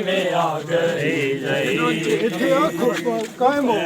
ਕਿਵੇਂ ਆ ਗਈ ਜਈ ਇੱਥੇ ਆਖੋ ਕਾਇਮ ਹੋ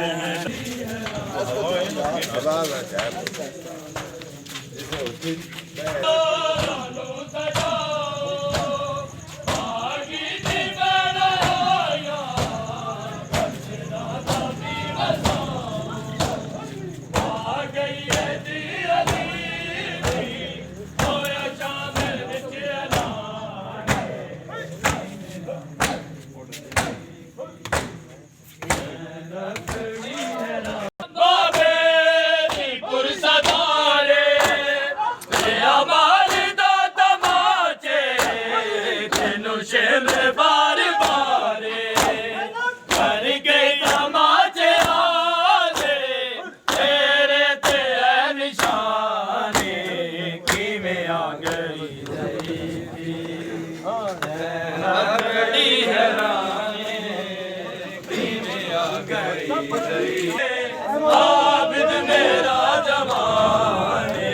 ਆਬਿਦ ਮੇਰਾ ਜਮਾਨੇ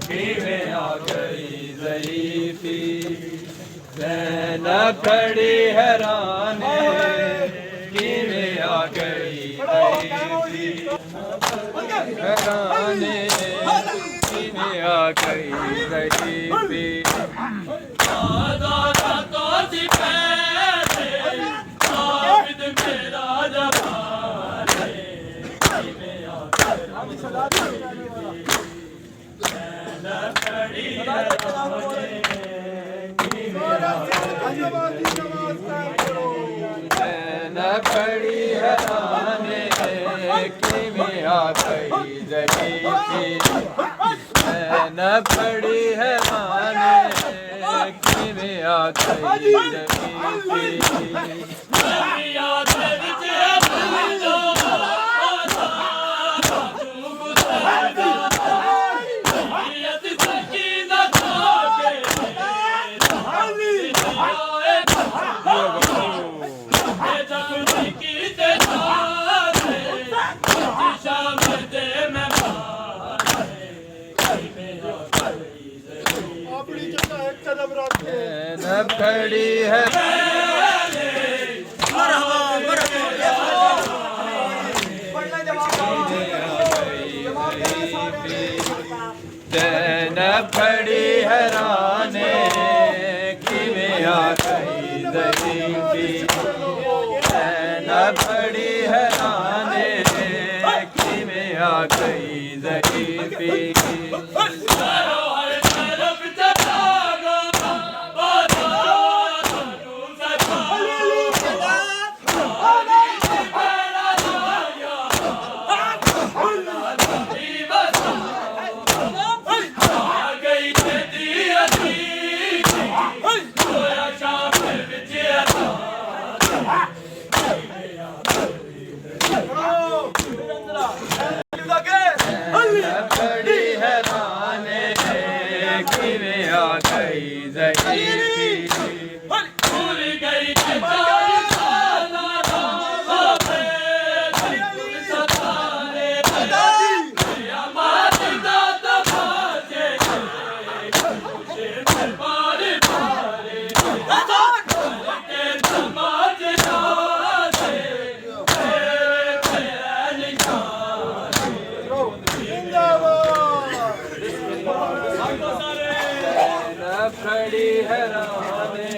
ਕਿਵੇਂ ਆ ਗਈ ਜ਼ਈਫੀ ਜ਼ੈਨਬ ਖੜੀ ਹੈਰਾਨੇ ਕਿਵੇਂ ਆ ਗਈ ਜ਼ਈਫੀ ਹੈਰਾਨੇ ਕਿਵੇਂ ਆ ਗਈ ਜ਼ਈਫੀ ਆਜ਼ਾਦਾ ਤੋਂ ਸੀ ਪੈਸੇ ਆਬਿਦ ਮੇਰਾ ਜਮਾਨੇ ਕਿਵੇਂ ਆ ਗਈ ਜ਼ੈਨਬ ਖੜੀ ਹੈਰਾਨੇ ਜ਼ੈਨਬ ਖੜੀ ਹੈਰਾਨੇ ਕਿਵੇਂ ਆ ਗਈ ਜ਼ਈਫੀ ਜ਼ੈਨਬ ਖੜੀ ਹੈਰਾਨੇ ਕਿਵੇਂ ਆ ਗਈ ਜ਼ਈਫੀ ਯਾਦ ਵਿੱਚ ਆਪਣੀ ਜੋ ਜ਼ੈਨਬ ਖੜੀ ਹੈ ਜ਼ੈਨਬ ਖੜੀ ਹੈਰਾਨੇ ਕਿਵੇਂ ਆ ਗਈ ਜ਼ਈਫੀ ਜ਼ੈਨਬ ਖੜੀ ਹੈਰਾਨੇ ਕਿਵੇਂ ਆ ਗਈ ਜ਼ਈਫੀ ਕਿਵੇਂ ਆ ਗਈ ਜ਼ਈਫੀ ਭੁੱਲ ਗਈ ਖੜੀ ਹੈਰਾਨੇ